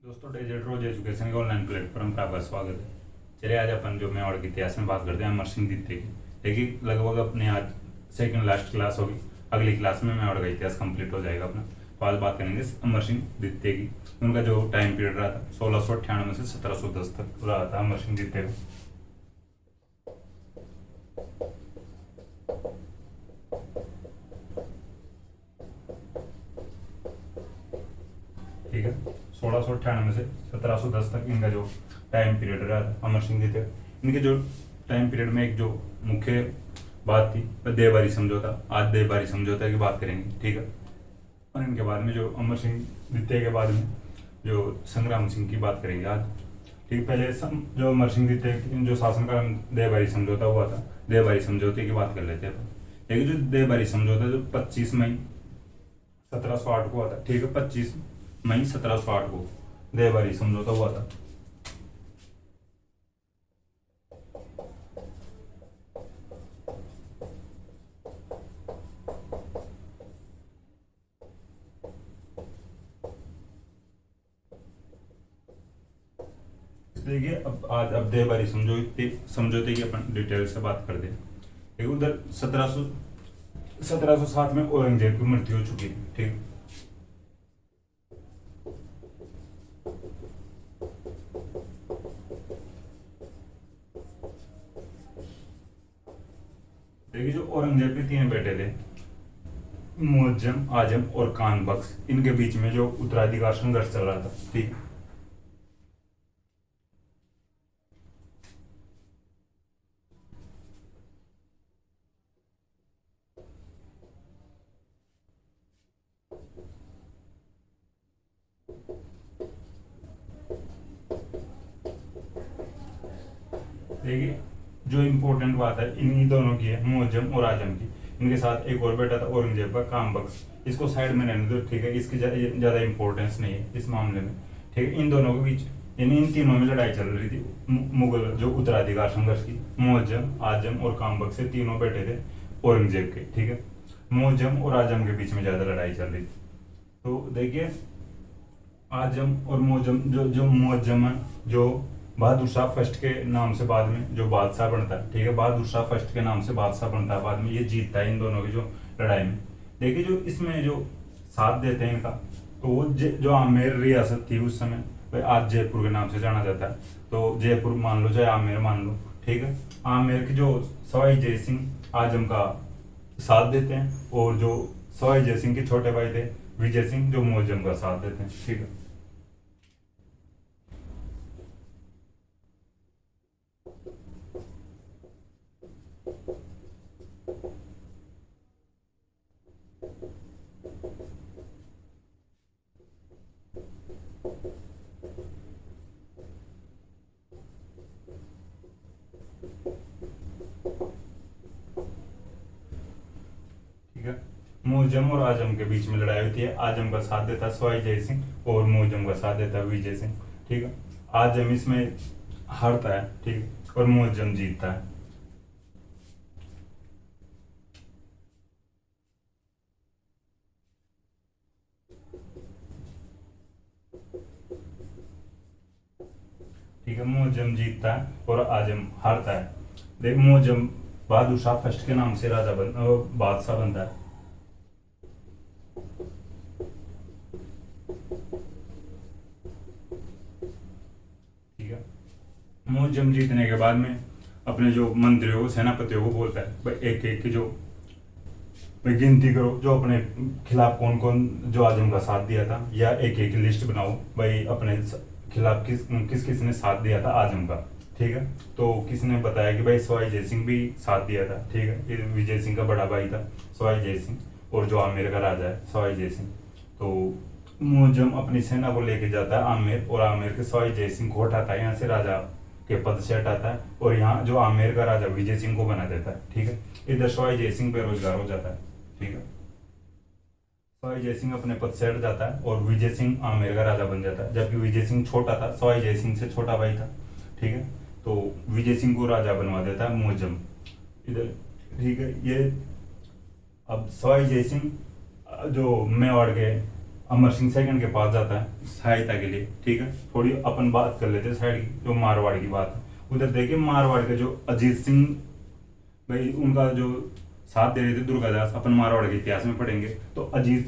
दोस्तों डेजर्ट रोज एजुकेशन के online platform पर आपका स्वागत है। चलिए आज अपन जो मेवाड़ के इतिहास में बात करते हैं अमर सिंह द्वितीय की। देखिए लगभग अपने आज सेकंड लास्ट क्लास होगी, अगली क्लास में मेवाड़ का इतिहास कंप्लीट हो जाएगा अपना। तो आज बात करेंगे अमर सिंह द्वितीय की। उनका जो टाइम पीरियड रहा था 1698 से 1710 तक रहा था अमर सिंह द्वितीय का। ठीक है, 1698 से 1710 तक इनका जो टाइम पीरियड रहा था अमर सिंह द्वितीय। इनके जो टाइम पीरियड में एक जो मुख्य बात थी वह देवबारी समझौता। आज देवबारी समझौता की बात करेंगे, ठीक है। और इनके बाद में जो अमर सिंह द्वितीय के बाद में जो संग्राम सिंह की बात करेंगे आज। ठीक, पहले जो अमर सिंह द्वितीय जो शासनकाल में देवबारी समझौता हुआ था, देवबारी समझौते की बात कर लेते हैं। लेकिन जो देवबारी समझौता जो 25 मई 1708 को हुआ था, ठीक है, 25 मई 1708 को देवबारी समझौता हुआ था। देखिए अब देवबारी समझौते की अपन डिटेल से बात कर दे। देखिए उधर 1707 में औरंगजेब की मृत्यु हो चुकी थी, ठीक। देखिए जो औरंगजेब के 3 बेटे थे, मुअज्जम, आजम और कान बख्श, इनके बीच में जो उत्तराधिकार संघर्ष चल रहा था, ठीक। देखिए जो इम्पोर्टेंट बात है इन्हीं दोनों की है, मुअज्जम और आजम की। इनके साथ एक और बेटा था औरंगजेब का, काम बख्श। इसको साइड में रहने दो, ठीक है, इसकी ज्यादा इंपॉर्टेंस नहीं है इस मामले में, ठीक है। इन दोनों के बीच इन तीनों में लड़ाई चल रही थी मुगल जो उत्तराधिकार संघर्ष की। मुअज्जम, आजम और काम बख्श से तीनों बेटे थे औरंगजेब के, ठीक है। मुअज्जम और आजम के बीच में ज्यादा लड़ाई चल रही थी। तो देखिए आजम और मुअज्जम, जो मुअज्जम है, जो बहादुर शाह फर्स्ट के नाम से बाद में जो बादशाह बनता है, ठीक है, बहादुर शाह फर्स्ट के नाम से बादशाह बनता है, बाद में ये जीतता है इन दोनों की जो लड़ाई में। देखिए जो इसमें जो साथ देते हैं इनका, तो वो जो आमेर रियासत थी उस समय, भाई आज जयपुर के नाम से जाना जाता है। तो जयपुर मान लो चाहे आमेर मान लो, ठीक है। आमेर की जो सवाई जय सिंह आजम का साथ देते हैं, और जो सवाई जय सिंह के छोटे भाई थे विजय सिंह, जो मुअज्जम का साथ देते हैं, ठीक है। ठीक है, मुअज्जम और आजम के बीच में लड़ाई होती है। आजम का साथ देता सवाई जय सिंह और मुअज्जम का साथ देता विजय सिंह, ठीक है। आजम इसमें हारता है, ठीक है, और मुअज्जम जीतता है। ठीक है, मुअज्जम जीतता है और आजम हारता है। देख मुअज्जम बहादुर शाह फर्स्ट के नाम से बादशाह बनता है। ठीक है, मुअज्जम जीतने के बाद में अपने जो मंत्रियों को, सेनापतियों को बोलता है भाई एक एक की जो भाई गिनती करो, जो अपने खिलाफ कौन कौन जो आजम का साथ दिया था, या एक एक लिस्ट बनाओ भाई अपने खिलाफ किस किसने साथ दिया था आजम का, ठीक है। तो किसने बताया कि भाई सवाई जय सिंह भी साथ दिया था, ठीक है, ये विजय सिंह का बड़ा भाई था सवाई जय सिंह, और जो आमेर का राजा है सवाई जय सिंह। तो मुअज्जम अपनी सेना को लेके जाता है आमेर, और आमेर के सवाई जय सिंह को हटाता है यहाँ से, राजा के पद से हटाता है, और यहाँ जो आमेर का राजा विजय सिंह को बना देता है, ठीक है। इधर सवाई जय सिंह बेरोजगार हो जाता है, ठीक है। सवाई जय सिंह अपने पद से हट जाता है और विजय सिंह आमेर का राजा बन जाता है, जबकि विजय सिंह छोटा था, सवाई जय सिंह से छोटा भाई था, ठीक है। तो विजय सिंह को राजा बनवा देता है मुअज्जम इधर, ठीक है। ये अब सवाई जय सिंह जो मेवाड़ के अमर सिंह सेकंड के पास जाता है सहायता के लिए, ठीक है। थोड़ी अपन बात कर लेते हैं साइड की, जो मारवाड़ की बात है। उधर देखिए मारवाड़ के जो अजीत सिंह भाई, उनका जो साथ दे रहे थे दुर्गादास, अपन मारवाड़ के इतिहास में पढ़ेंगे तो अजीत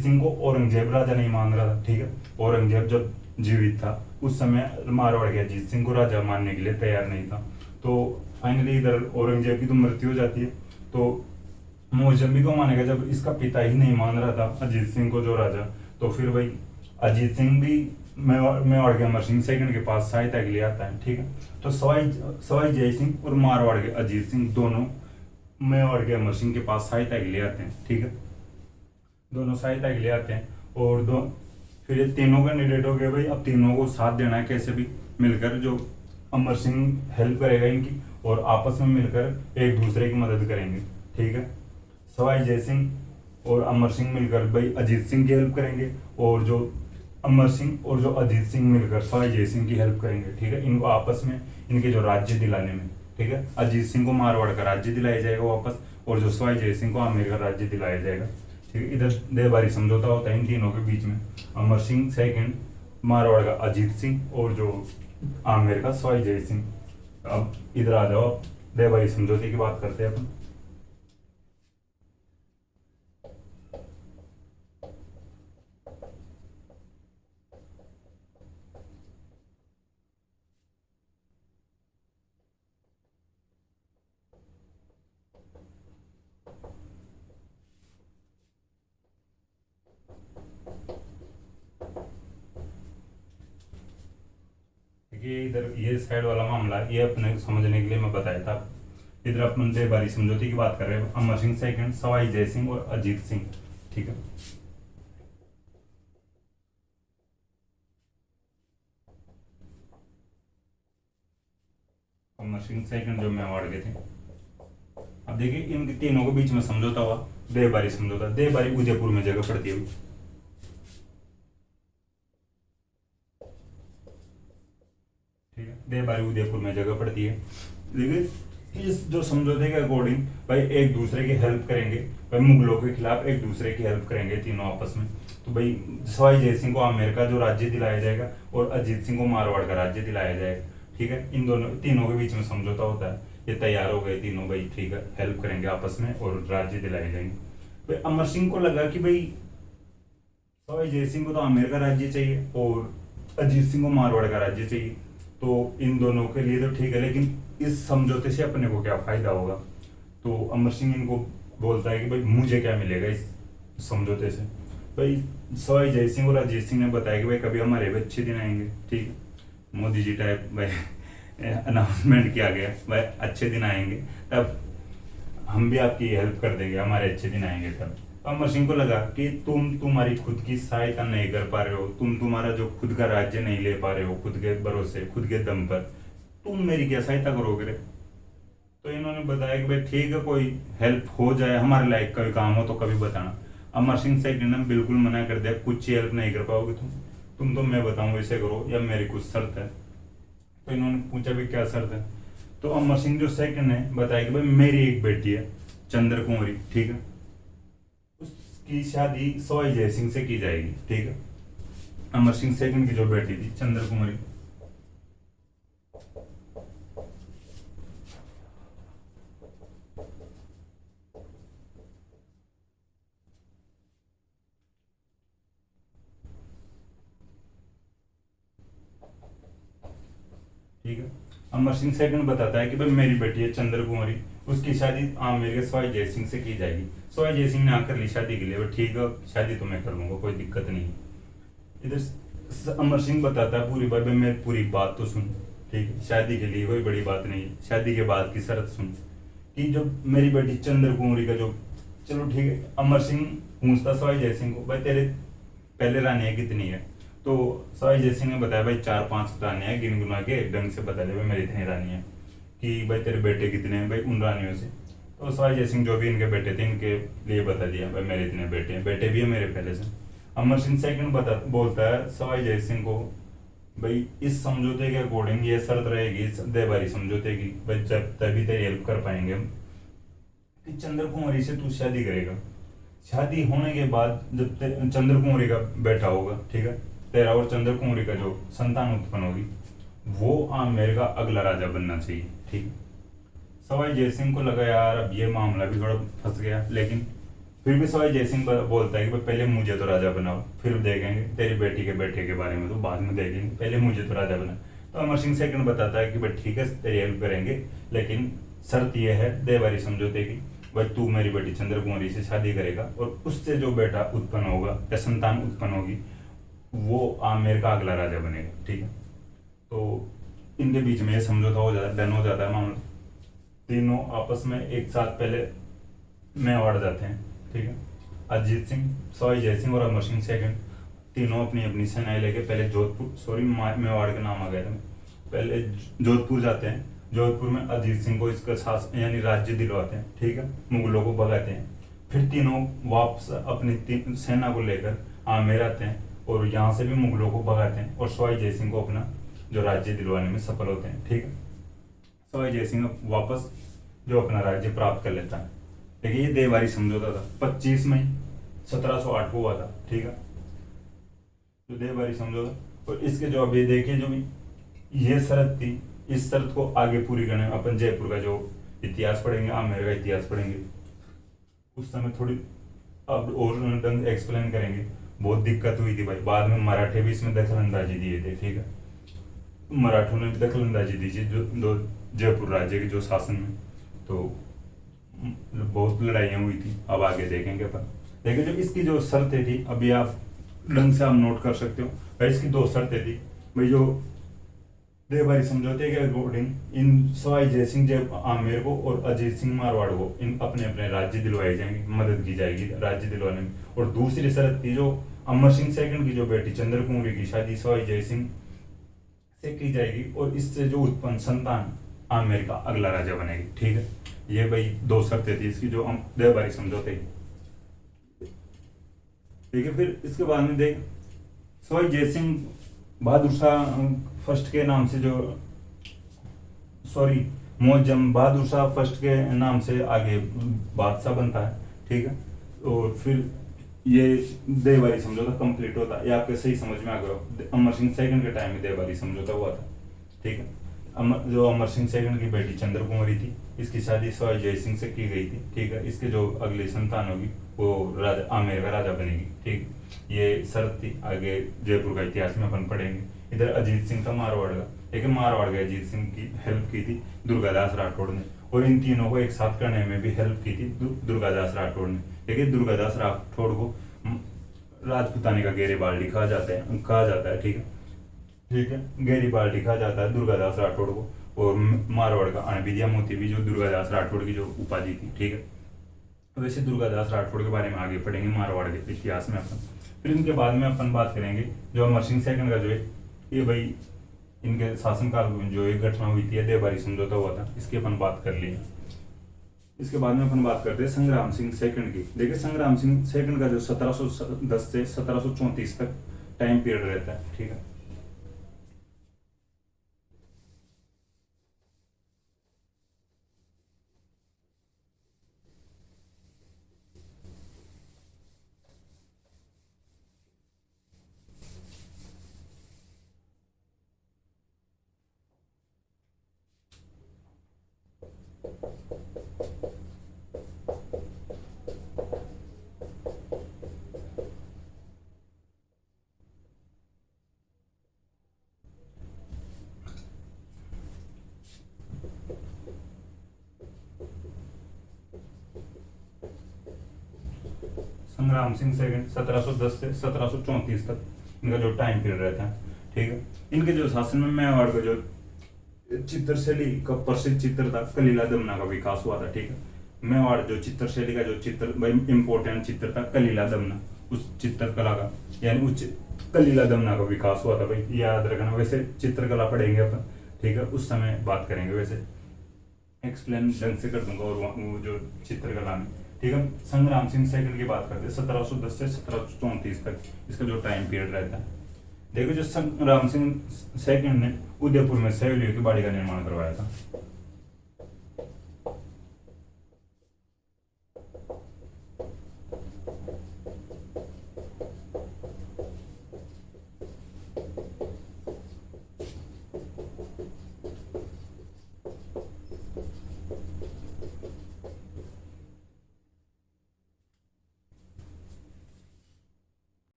सिंह को औरंगजेब राजा नहीं मान रहा था, ठीक है। औरंगजेब जब जीवित था उस समय मारवाड़ के अजीत सिंह को राजा मानने के लिए तैयार नहीं था। तो फाइनली इधर औरंगजेब की तो मृत्यु हो जाती है। तो मुअज्जम को मानेगा जब इसका पिता ही नहीं मान रहा था अजीत सिंह को जो राजा, तो फिर भाई अजीत सिंह भी मेवाड़ के अमर सिंह सेकंड के पास सहायता के लिए आता है, ठीक है। तो सवाई जय सिंह और मारवाड़ के अजीत सिंह दोनों मेवाड़ के अमर सिंह के पास सहायता के लिए आते हैं, ठीक है। दोनों सहायता के लिए आते हैं और फिर ये तीनों कैंडिडेट हो गए भाई। अब तीनों को साथ देना है कैसे भी मिलकर, जो अमर सिंह हेल्प करेगा इनकी और आपस में मिलकर एक दूसरे की मदद करेंगे, ठीक है। सवाई जय सिंह और अमर सिंह मिलकर भाई अजीत सिंह की हेल्प करेंगे, और जो अमर सिंह और जो अजीत सिंह मिलकर सवाई जय सिंह की हेल्प करेंगे, ठीक है। इनको आपस में इनके जो राज्य दिलाने में, ठीक है। अजीत सिंह को मारवाड़ का राज्य दिलाया जाएगा वापस, और जो सवाई जय सिंह को आमेर का राज्य दिलाया जाएगा, ठीक है। इधर देहबारी समझौता होता है इन तीनों के बीच में, अमर सिंह सेकंड, मारवाड़ का अजीत सिंह और जो आमेर का सवाई जय सिंह। अब इधर आ जाओ, देहबारी समझौते की बात करते हैं अपन। देखिए इधर ये साइड वाला मामला ये अपने समझने के लिए मैं बताया था। इधर अपन देहबारी समझौते की बात कर रहे हैं, अमर सिंह सेकंड, सवाई जय सिंह और अजीत सिंह, ठीक है। अमर सिंह सेकंड जो मेवाड़ के थे। अब देखिए इन तीनों के बीच में समझौता हुआ, देहबारी समझौता। देहबारी उदयपुर में जगह पड़ती है, ठीक है। देहबारी उदयपुर में जगह पड़ती है। देखिए इस जो समझौते के अकॉर्डिंग भाई एक दूसरे की हेल्प करेंगे, भाई मुगलों के खिलाफ एक दूसरे की हेल्प करेंगे तीनों आपस में। तो भाई सवाई जय सिंह को आमेर का जो राज्य दिलाया जाएगा और अजीत सिंह को मारवाड़ का राज्य दिलाया जाएगा, ठीक है। इन दोनों तीनों के बीच में समझौता होता है। ये तैयार हो गए तीनों भाई, ठीक है, हेल्प करेंगे आपस में और राज्य दिलाए जाएंगे। भाई अमर सिंह को लगा कि भाई सवाई जय सिंह को तो आमेर का राज्य चाहिए और अजीत सिंह को मारवाड़ का राज्य चाहिए, तो इन दोनों के लिए तो ठीक है, लेकिन इस समझौते से अपने को क्या फायदा होगा। तो अमर सिंह इनको बोलता है कि भाई मुझे क्या मिलेगा इस समझौते से। भाई सवाई जय सिंह और अजीत सिंह ने बताया कि भाई कभी हमारे भी अच्छे दिन आएंगे, ठीक है। मोदी जी टाइप भाई अनाउंसमेंट किया गया, भाई अच्छे दिन आएंगे तब हम भी आपकी हेल्प कर देंगे, हमारे अच्छे दिन आएंगे तब। अमर सिंह को लगा कि तुम्हारी खुद की सहायता नहीं कर पा रहे हो, तुम्हारा जो खुद का राज्य नहीं ले पा रहे हो खुद के भरोसे, खुद के दम पर, तुम मेरी क्या सहायता करोगे रे। तो इन्होंने बताया कि भाई ठीक है, कोई हेल्प हो जाए हमारे लायक, कोई काम हो तो कभी बताना। अमर सिंह सेकंड ने बिल्कुल मना कर दिया, कुछ हेल्प नहीं कर पाओगे तुम तो मैं बताऊं वैसे करो या मेरी कुछ शर्त है। तो इन्होंने पूछा भी क्या शर्त है। तो अमर सिंह जो सेकंड है बताया कि भाई मेरी एक बेटी है चंद्र कुंवरी, ठीक है, उसकी शादी सवाई जय सिंह से की जाएगी, ठीक है। अमर सिंह सेकंड की जो बेटी थी चंद्र कुंवरी, ठीक है। अमर सिंह सेकंड बताता है कि भाई मेरी बेटी है चंद्र कुंवरी, उसकी शादी आमेर के सवाई जय सिंह से की जाएगी। सवाई जय सिंह ने आकर ली शादी के लिए, ठीक है शादी तो मैं कर लूंगा, कोई दिक्कत नहीं है। इधर अमर सिंह बताता है पूरी बात, भाई मेरी पूरी बात तो सुन, ठीक है, शादी के लिए कोई बड़ी बात नहीं है, शादी के बाद की शर्त सुन कि जो मेरी बेटी चंद्र कुंवरी का जो, चलो ठीक है। अमर सिंह पूछता सवाई जय सिंह को, भाई तेरे पहले रानियां कितनी है। तो सवाई जय सिंह ने बताया भाई 4-5 रानियां, गिन गुना के ढंग से बता दे भाई मेरी इतनी रानियां, कि भाई तेरे बेटे कितने हैं भाई उन रानियों से। तो सवाई जय सिंह जो भी इनके बेटे थे इनके लिए बता दिया, भाई मेरे इतने बेटे हैं, बेटे भी है मेरे पहले से। अमर सिंह सेकंड बोलता है सवाई जय सिंह को, भाई इस समझौते के अकॉर्डिंग ये शर्त रहेगी इस देहबारी समझौते की, भाई जब तभी तेरी हेल्प कर पाएंगे हम, कि चंद्र कुंवरी से तू शादी करेगा, शादी होने के बाद जब चंद्र कुंवरी का बेटा होगा, ठीक है, तेरा और चंद्र कुंवरी का जो संतान उत्पन्न होगी, वो आमेर का अगला राजा बनना चाहिए, ठीक है। सवाई जयसिंह को लगा यार अब ये मामला भी थोड़ा फंस गया, लेकिन फिर भी सवाई जयसिंह बोलता है कि भाई पहले मुझे तो राजा बनाओ, फिर देखेंगे तेरी बेटी के बेटे के बारे में तो बाद में देखेंगे, पहले मुझे तो राजा बना। तो अमर सिंह सेकंड बताता है कि भाई ठीक है तेरी हेल्प करेंगे, लेकिन शर्त यह है देवारी समझौते की, भाई तू मेरी बेटी चंद्र कुंवरी से शादी करेगा और उससे जो बेटा उत्पन्न होगा या संतान उत्पन्न होगी वो आमेर का अगला राजा बनेगा, ठीक है। तो इनके बीच में ये समझौता हो जाता है, डन हो जाता है मामला। तीनों आपस में एक साथ पहले मेवाड़ जाते हैं, ठीक है। अजीत सिंह, सवाई जय सिंह और अमर सिंह सेकंड तीनों अपनी अपनी सेनाएं लेके पहले जोधपुर, सॉरी मेवाड़ का नाम आ गया था, पहले जोधपुर जाते हैं। जोधपुर में अजीत सिंह को इसका शासन यानी राज्य दिलवाते हैं, ठीक है, मुगलों को भगाते हैं। फिर तीनों वापस अपनी सेना को लेकर आमेर आते हैं और यहाँ से भी मुगलों को भगाते हैं और सवाई जय सिंह को अपना जो राज्य दिलवाने में सफल होते हैं, ठीक है। सवाई जय सिंह वापस जो अपना राज्य प्राप्त कर लेता है। देखिए ये देवारी समझौता था 25 मई 1708 को हुआ था, ठीक है, जो देवारी समझौता। और इसके जो अभी देखिए जो ये शर्त थी, इस शर्त को आगे पूरी करने में अपन जयपुर का जो इतिहास पढ़ेंगे, आमेर का इतिहास पढ़ेंगे, उस समय थोड़ी अब और ढंग एक्सप्लेन करेंगे। बहुत दिक्कत हुई थी भाई, बाद में मराठे भी इसमें दखल अंदाजी दिए थे, ठीक है, मराठों ने भी दखल अंदाजी दी थी जो जयपुर राज्य के जो शासन में, तो बहुत लड़ाइयाँ हुई थी। अब आगे देखेंगे अपन। देखिए जो इसकी जो शर्तें थी अभी आप ढंग से आप नोट कर सकते हो भाई, इसकी दो शर्तें थी भाई। जो देवबारी समझौते के अकॉर्डिंग इन सवाई जयसिंह जय आमेर को और अजीत सिंह मारवाड़ को इन अपने अपने राज्य दिलवाए जाएंगे, मदद की जाएगी राज्य दिलवाने में। और दूसरी शर्त थी जो अमर सिंह सेकंड की जो बेटी चंद्र कुंवरी की शादी सवाई जयसिंह से की जाएगी और इससे जो उत्पन्न संतान आमेर का अगला राजा बनेगी, ठीक है। ये भाई दो शर्तें थी इसकी जो देवबारी समझौते की, ठीक है। फिर इसके बाद में देख सवाई जयसिंह बहादुर शाह फर्स्ट के नाम से जो सॉरी मोहज्जम बहादुर शाह फर्स्ट के नाम से आगे बादशाह बनता है, ठीक है। और फिर ये देवबारी समझौता कंप्लीट होता है। ये आपके सही समझ में आ गया, अमर सिंह सेकंड के टाइम में देवबारी समझौता हुआ था, ठीक है। जो अमर सिंह सेकंड की बेटी चंद्र कुंवरी थी, इसकी शादी सवाई जय सिंह से की गई थी, ठीक है। इसके जो अगली संतान होगी वो राजा आमेर का राजा बनेगी, ठीक। ये शर्त थी। आगे जयपुर का इतिहास में अपन पढ़ेंगे। इधर अजीत सिंह था मारवाड़ का, लेकिन मारवाड़ के अजीत सिंह की हेल्प की थी दुर्गादास राठौड़ ने, और इन तीनों को एक साथ करने में भी हेल्प की थी दुर्गादास राठौड़ ने। लेकिन दुर्गादास राठौड़ को राजपुतानी का गेरीबाल्डी कहा जाता है, ठीक है, ठीक है। गेरीबाल्डी कहा जाता है दुर्गादास राठौड़ को, और मारवाड़ का अणबिदिया मोती भी जो दुर्गादास राठौड़ की जो उपाधि थी, ठीक है। वैसे दुर्गादास राठौड़ के बारे में आगे पढ़ेंगे मारवाड़ के इतिहास में अपन। फिर इनके बाद में अपन बात करेंगे जो अमर सिंह सेकंड का जो है ये भाई इनके शासनकाल में जो एक घटना हुई थी देवबारी समझौता हुआ था, इसकी अपन बात कर ली। इसके बाद में अपन बात करते हैं संग्राम सिंह सेकंड की। देखिए संग्राम सिंह सेकंड का जो 1710 से 1734 तक टाइम पीरियड रहता है, ठीक है। संग्राम सिंह सेकंड 1710 से 1734 तक इनका जो टाइम पीरियड रहता है, ठीक है। इनके जो शासन में मेवाड़ का जो चित्रशैली का प्रसिद्ध चित्र था कलीला दमना का विकास हुआ था, ठीक है। मेवाड़ जो चित्रशैली का जो चित्र भाई इंपॉर्टेंट चित्र था कलीला दमना, उस चित्रकला का यानी उस कलीला दमना का विकास हुआ था भाई, याद रखना। वैसे चित्रकला पढ़ेंगे अपन, ठीक है, उस समय बात करेंगे, वैसे एक्सप्लेन ढंग से कर दूंगा। और वो जो चित्रकला में, ठीक है। संग्राम सिंह सेकंड की बात करते हैं 1710 से 1734 तक इसका जो टाइम पीरियड रहता है। देखो जो संग्राम सिंह सेकंड ने उदयपुर में सहेलियों की बाड़ी का निर्माण करवाया था।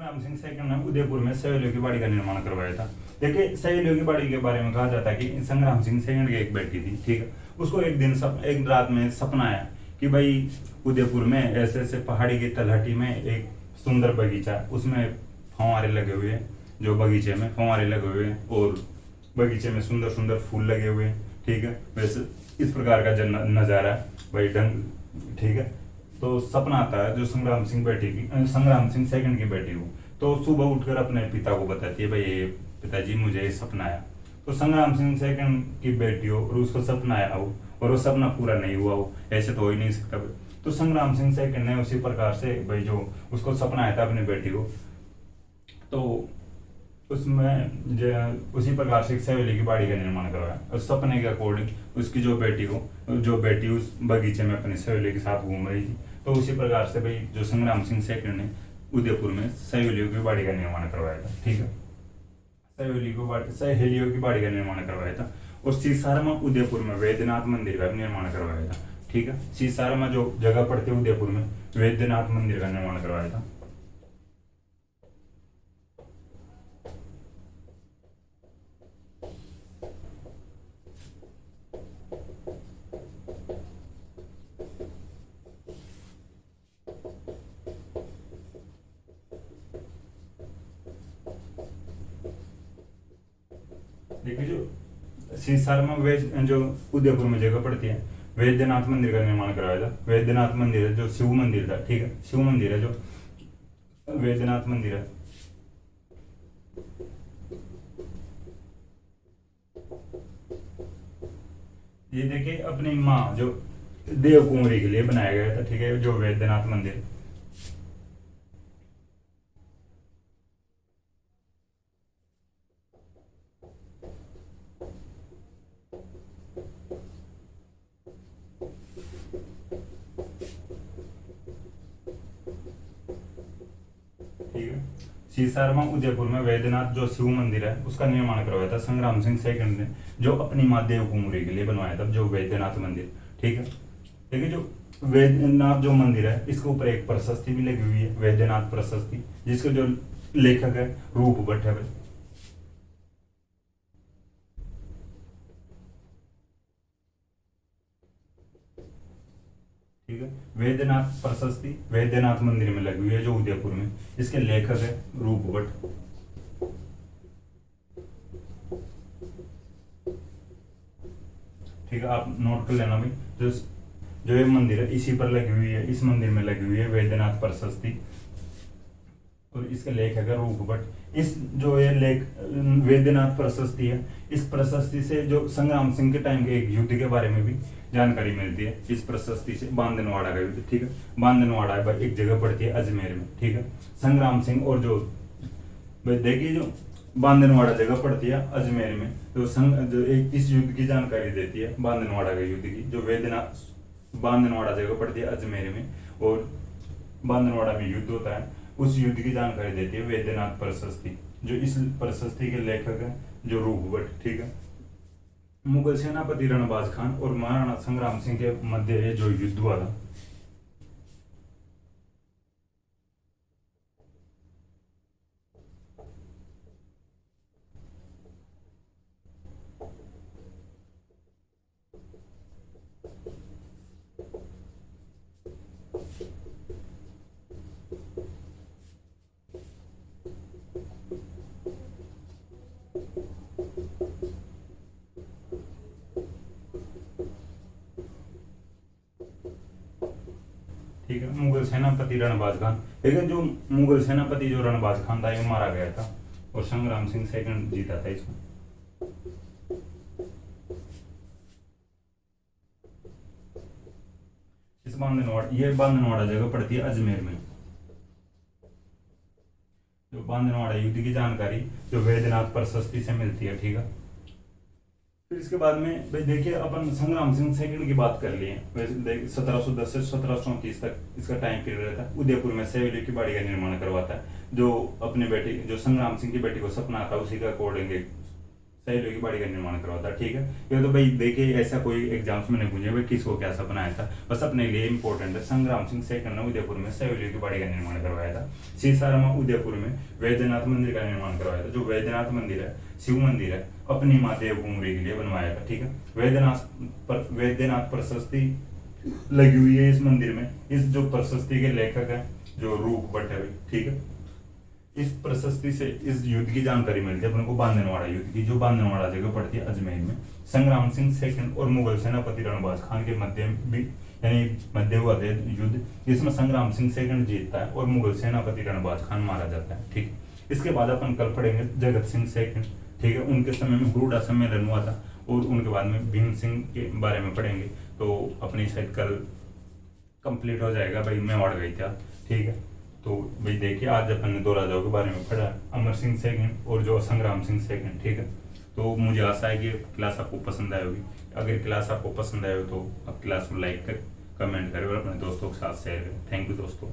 संग्राम सिंह सेकंड ने उदयपुर में सहेलियों की बाड़ी का निर्माण करवाया था। देखिए सहेलियों की बाड़ी के बारे में कहा जाता है कि संग्राम सिंह सेकंड की एक बेटी थी, ठीक है। उसको एक दिन एक रात में सपना आया कि भाई उदयपुर में ऐसे ऐसे पहाड़ी की तलहटी में एक सुंदर बगीचा, उसमें फंवारे लगे हुए हैं, जो बगीचे में फंवारे लगे हुए हैं और बगीचे में सुंदर सुंदर फूल लगे हुए हैं, ठीक है। वैसे इस प्रकार का नज़ारा भाई ढंग, ठीक है। तो सपना आता है जो संग्राम सिंह बेटी की, संग्राम सिंह सेकंड की बेटी को, तो सुबह उठकर अपने पिता को बताती है भाई ये पिताजी मुझे ये सपना आया। तो संग्राम सिंह सेकंड की बेटी हो और उसको सपना आया हो और वो सपना पूरा नहीं हुआ हो, ऐसे तो हो ही नहीं सकता। तो संग्राम सिंह सेकंड ने उसी प्रकार से भाई जो उसको सपना आया था अपनी बेटी को, तो उसमें जो उसी प्रकार से एक सहेली की बाड़ी का निर्माण करवाया और सपने के अकॉर्डिंग उसकी जो बेटी उस बगीचे में अपनी सहेली के साथ घूम रही थी। तो उसी प्रकार से भाई जो संग्राम सिंह सेकंड ने उदयपुर में सहेलियों की बाड़ी का निर्माण करवाया था, ठीक है। सहेलियों की बाड़ी का निर्माण करवाया था। और सीसारमा उदयपुर में वैद्यनाथ मंदिर का निर्माण करवाया था, ठीक है। सीसारमा जो जगह पड़ती है उदयपुर में, वैद्यनाथ मंदिर का निर्माण करवाया था। देखिए जो सीसारमा जो उदयपुर में जगह पड़ती है, वैद्यनाथ मंदिर का निर्माण करवाया था। वैद्यनाथ मंदिर है जो शिव मंदिर था, ठीक है। शिव मंदिर है जो वैद्यनाथ मंदिर है। ये देखिए अपनी माँ जो देव कुंवरी के लिए बनाया गया था, ठीक है, जो वैद्यनाथ मंदिर। ठीक है। सीसारमा उदयपुर में वैद्यनाथ जो शिव मंदिर है उसका निर्माण करवाया था संग्राम सिंह सेकंड ने, जो अपनी माँ देव कुंवरी के लिए बनवाया था, जो वैद्यनाथ मंदिर, ठीक है। देखिए जो वैद्यनाथ जो मंदिर है इसके ऊपर एक प्रशस्ति भी लगी हुई है, वैद्यनाथ प्रशस्ति, जिसके जो लेखक है रूप भट्ट है। ठीक है, वैद्यनाथ प्रशस्ति वैद्यनाथ मंदिर में लगी हुई है जो उदयपुर में, इसके लेखक है रूप भट्ट। ठीक है, आप नोट कर लेना भाई। जो ये मंदिर है इसी पर लगी हुई है, इस मंदिर में लगी हुई है वैद्यनाथ प्रशस्ति और इसके लेखक है रूप भट्ट। इस जो ये लेख वैद्यनाथ प्रशस्ति है, इस प्रशस्ति से जो संग्राम सिंह के टाइम के एक युद्ध के बारे में भी जानकारी मिलती है इस प्रशस्ति से। बांदनवाड़ा का युद्ध, ठीक है, बांदनवाड़ा एक जगह पड़ती है अजमेर में, ठीक है। संग्राम सिंह और जो देखिए जो बांदनवाड़ा जगह पड़ती है अजमेर में, तो जो एक इस युद्ध की जानकारी देती है बांदनवाड़ा के युद्ध की, जो वैद्यनाथ बांदनवाड़ा जगह पड़ती है अजमेर में और बांदनवाड़ा में युद्ध होता है, उस युद्ध की जानकारी देती है वैद्यनाथ प्रशस्ति। जो इस प्रशस्ति के लेखक है जो रूप भट्ट, ठीक है। मुगल सेनापति रणबाज खान और महाराणा संग्राम सिंह के मध्य जो युद्ध हुआ था, ठीक है, मुगल सेनापति रणबाज खान। लेकिन जो मुगल सेनापति जो रणबाज खान था ये मारा गया था और संग्राम सिंह सेकंड जीता था इसमें। इस बांदनवाड़ा जगह पड़ती है अजमेर में। जो बांदनवाड़ा युद्ध की जानकारी जो वैद्यनाथ प्रशस्ति से मिलती है, ठीक है। फिर इसके बाद में भाई देखिए अपन संग्राम सिंह सेकंड की बात कर लिए, वैसे 1710 से 1734 तक इसका टाइम पीरियड रहता है। उदयपुर में सहेलियों की बाड़ी का निर्माण करवाता है, जो अपने बेटे जो संग्राम सिंह की बेटी को सपना आता है उसी का अकॉर्डिंग सहेलियों की बाड़ी का निर्माण करवाया था। ठीक है, ये तो भाई देखिए ऐसा कोई एग्जाम्स में नहीं पूछे भाई किसको क्या सा बनाया था, बस अपने लिए इंपॉर्टेंट है। संग्राम सिंह सेकंड ने उदयपुर में सहेलियों की बाड़ी का निर्माण करवाया था। सीसाराम उदयपुर में वैद्यनाथ मंदिर का निर्माण करवाया था। जो वैद्यनाथ मंदिर है शिव मंदिर है, अपनी माँ देवभूमि के लिए बनवाया था। ठीक है, वैद्यनाथ प्रशस्ति लगी हुई है इस मंदिर में। इस जो प्रशस्ति के लेखक है जो रूप भट्ट है, ठीक है, इस प्रशस्ति से इस युद्ध की जानकारी मिलती है अपने को, बांधनवाड़ा युद्ध की, जो बांधनवाड़ा जगह पड़ती है अजमेर में। संग्राम सिंह सेकंड और मुगल सेनापति रणबाज खान के मध्य भी यानी मध्य हुआ था युद्ध, इसमें संग्राम सिंह सेकंड जीतता है और मुगल सेनापति रणबाज खान मारा जाता है। ठीक, इसके बाद अपन कल पढ़ेंगे जगत सिंह सेकंड। ठीक है, उनके समय में हुडा सम्मेलन हुआ था और उनके बाद में भीम सिंह के बारे में पढ़ेंगे। तो अपनी शायद कल कंप्लीट हो जाएगा भाई, मेवाड़ गई था। ठीक है, तो भाई देखिए आज अपन ने दो राजाओं के बारे में पढ़ा, अमर सिंह सेकंड और जो संग्राम सिंह सेकंड। ठीक है, तो मुझे आशा है कि क्लास आपको पसंद आई होगी। अगर क्लास आपको पसंद आए हो तो आप क्लास को लाइक कर, कमेंट करें और अपने दोस्तों के साथ शेयर करें। थैंक यू दोस्तों।